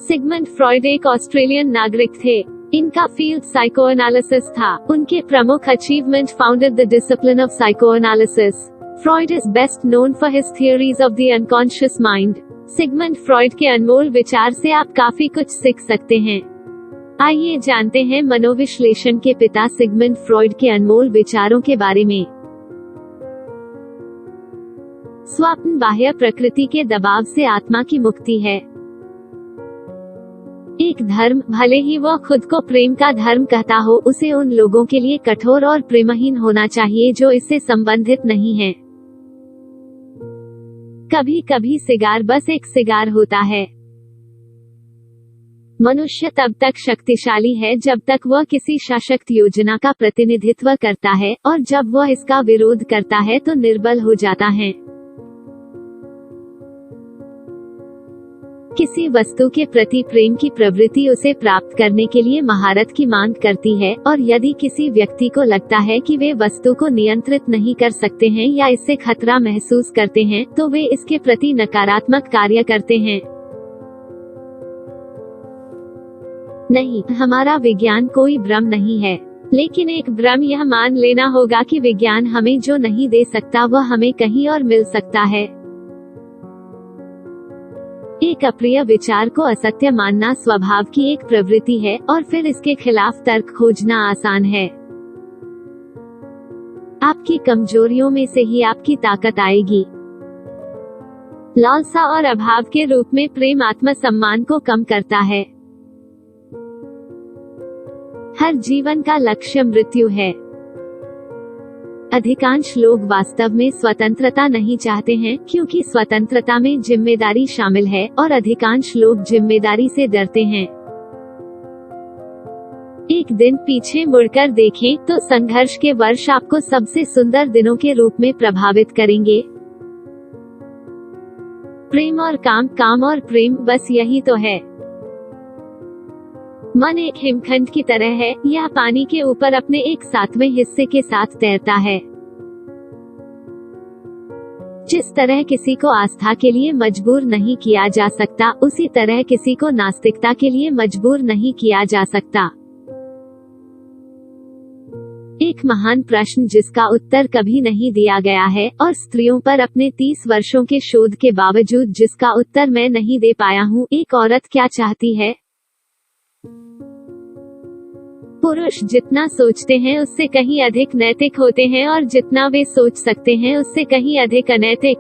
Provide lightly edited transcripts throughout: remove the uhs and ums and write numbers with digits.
Sigmund Freud एक Australian नागरिक थे। इनका फील्ड साइकोएनालिसिस था। उनके प्रमुख achievement founded the discipline of psychoanalysis. Freud is best known for his theories of the unconscious mind. Sigmund Freud के अनमोल विचार से आप काफी कुछ सीख सकते हैं। आइए जानते हैं मनोविश्लेषण के पिता सिगमंड फ्रॉइड के अनमोल विचारों के बारे में। स्वप्न बाह्य प्रकृति के दबाव से आत्मा की मुक्ति है। एक धर्म, भले ही वह खुद को प्रेम का धर्म कहता हो, उसे उन लोगों के लिए कठोर और प्रेमहीन होना चाहिए जो इससे संबंधित नहीं हैं। कभी कभी सिगार बस एक सिगार होता है। मनुष्य तब तक शक्तिशाली है जब तक वह किसी सशक्त योजना का प्रतिनिधित्व करता है, और जब वह इसका विरोध करता है तो निर्बल हो जाता है। किसी वस्तु के प्रति प्रेम की प्रवृत्ति उसे प्राप्त करने के लिए महारत की मांग करती है, और यदि किसी व्यक्ति को लगता है कि वे वस्तु को नियंत्रित नहीं कर सकते हैं या इससे खतरा महसूस करते हैं, तो वे इसके प्रति नकारात्मक कार्य करते हैं। नहीं, हमारा विज्ञान कोई भ्रम नहीं है, लेकिन एक भ्रम यह मान लेना होगा कि विज्ञान हमें जो नहीं दे सकता वह हमें कहीं और मिल सकता है। एक अप्रिय विचार को असत्य मानना स्वभाव की एक प्रवृत्ति है, और फिर इसके खिलाफ तर्क खोजना आसान है। आपकी कमजोरियों में से ही आपकी ताकत आएगी। लालसा और अभाव के रूप में प्रेम आत्मसम्मान को कम करता है। हर जीवन का लक्ष्य मृत्यु है। अधिकांश लोग वास्तव में स्वतंत्रता नहीं चाहते हैं, क्योंकि स्वतंत्रता में जिम्मेदारी शामिल है, और अधिकांश लोग जिम्मेदारी से डरते हैं। एक दिन पीछे मुड़कर देखें तो संघर्ष के वर्ष आपको सबसे सुंदर दिनों के रूप में प्रभावित करेंगे। प्रेम और काम, काम और प्रेम, बस यही तो है। मन एक हिमखंड की तरह है, यह पानी के ऊपर अपने एक 7वें हिस्से के साथ तैरता है। जिस तरह किसी को आस्था के लिए मजबूर नहीं किया जा सकता, उसी तरह किसी को नास्तिकता के लिए मजबूर नहीं किया जा सकता। एक महान प्रश्न जिसका उत्तर कभी नहीं दिया गया है, और स्त्रियों पर अपने 30 वर्षों के शोध के बावजूद जिसका उत्तर मैं नहीं दे पाया हूँ, एक औरत क्या चाहती है? पुरुष जितना सोचते हैं उससे कहीं अधिक नैतिक होते हैं, और जितना वे सोच सकते हैं उससे कहीं अधिक अनैतिक।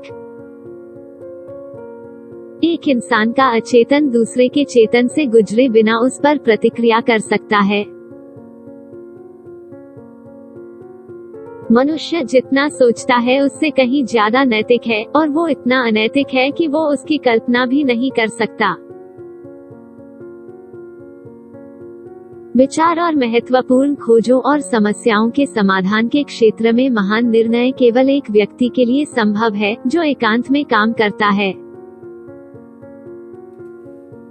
एक इंसान का अचेतन दूसरे के चेतन से गुजरे बिना उस पर प्रतिक्रिया कर सकता है। मनुष्य जितना सोचता है उससे कहीं ज्यादा नैतिक है, और वो इतना अनैतिक है कि वो उसकी कल्पना भी नहीं कर सकता। विचार और महत्वपूर्ण खोजों और समस्याओं के समाधान के क्षेत्र में महान निर्णय केवल एक व्यक्ति के लिए संभव है, जो एकांत में काम करता है।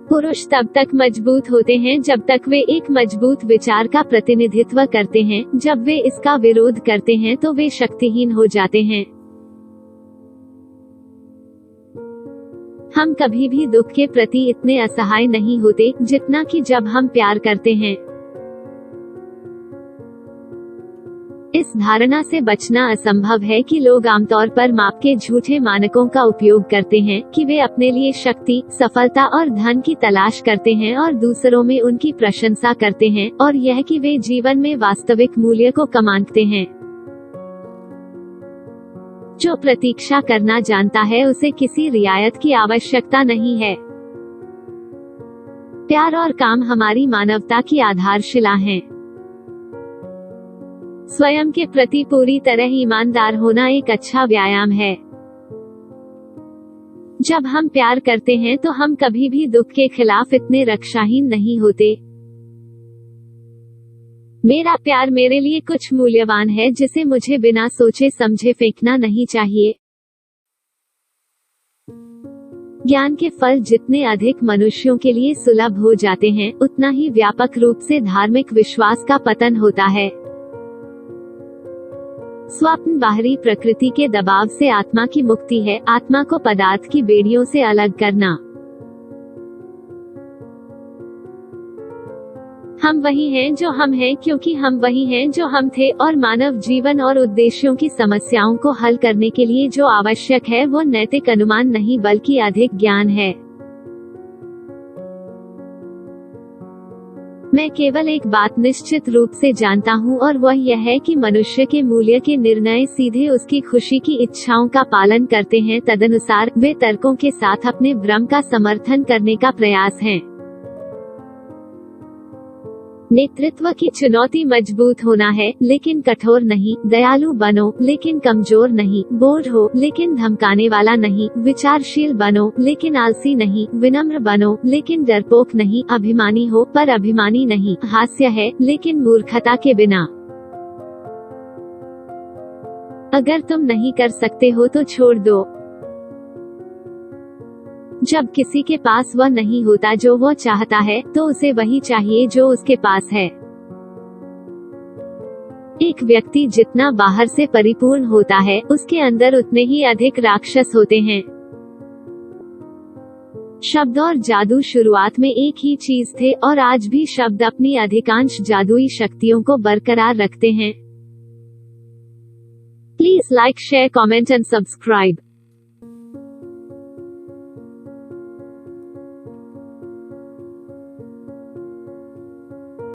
पुरुष तब तक मजबूत होते हैं जब तक वे एक मजबूत विचार का प्रतिनिधित्व करते हैं। जब वे इसका विरोध करते हैं तो वे शक्तिहीन हो जाते हैं। हम कभी भी दुख के प्रति इतने असहाय नहीं होते जितना कि जब हम प्यार करते हैं। इस धारणा से बचना असंभव है कि लोग आमतौर पर माप के झूठे मानकों का उपयोग करते हैं कि वे अपने लिए शक्ति, सफलता और धन की तलाश करते हैं, और दूसरों में उनकी प्रशंसा करते हैं, और यह कि वे जीवन में वास्तविक मूल्य को कम आंकते हैं। जो प्रतीक्षा करना जानता है उसे किसी रियायत की आवश्यकता नहीं है। प्यार और काम हमारी मानवता की आधारशिला हैं। स्वयं के प्रति पूरी तरह ईमानदार होना एक अच्छा व्यायाम है। जब हम प्यार करते हैं तो हम कभी भी दुख के खिलाफ इतने रक्षाहीन नहीं होते। मेरा प्यार मेरे लिए कुछ मूल्यवान है जिसे मुझे बिना सोचे समझे फेंकना नहीं चाहिए। ज्ञान के फल जितने अधिक मनुष्यों के लिए सुलभ हो जाते हैं, उतना ही व्यापक रूप से धार्मिक विश्वास का पतन होता है। स्वप्न बाहरी प्रकृति के दबाव से आत्मा की मुक्ति है। आत्मा को पदार्थ की बेड़ियों से अलग करना। हम वही हैं जो हम हैं क्योंकि हम वही हैं जो हम थे, और मानव जीवन और उद्देश्यों की समस्याओं को हल करने के लिए जो आवश्यक है वो नैतिक अनुमान नहीं बल्कि अधिक ज्ञान है। मैं केवल एक बात निश्चित रूप से जानता हूँ और वह यह है कि मनुष्य के मूल्य के निर्णय सीधे उसकी खुशी की इच्छाओं का पालन करते हैं, तदनुसार वे तर्कों के साथ अपने भ्रम का समर्थन करने का प्रयास हैं। नेतृत्व की चुनौती मजबूत होना है लेकिन कठोर नहीं, दयालु बनो लेकिन कमजोर नहीं, बोल्ड हो लेकिन धमकाने वाला नहीं, विचारशील बनो लेकिन आलसी नहीं, विनम्र बनो लेकिन डरपोक नहीं, अभिमानी हो पर अभिमानी नहीं, हास्य है लेकिन मूर्खता के बिना। अगर तुम नहीं कर सकते हो तो छोड़ दो। जब किसी के पास वह नहीं होता जो वो चाहता है, तो उसे वही चाहिए जो उसके पास है। एक व्यक्ति जितना बाहर से परिपूर्ण होता है, उसके अंदर उतने ही अधिक राक्षस होते हैं। शब्द और जादू शुरुआत में एक ही चीज थे और आज भी शब्द अपनी अधिकांश जादुई शक्तियों को बरकरार रखते हैं। Please like, share, comment and subscribe.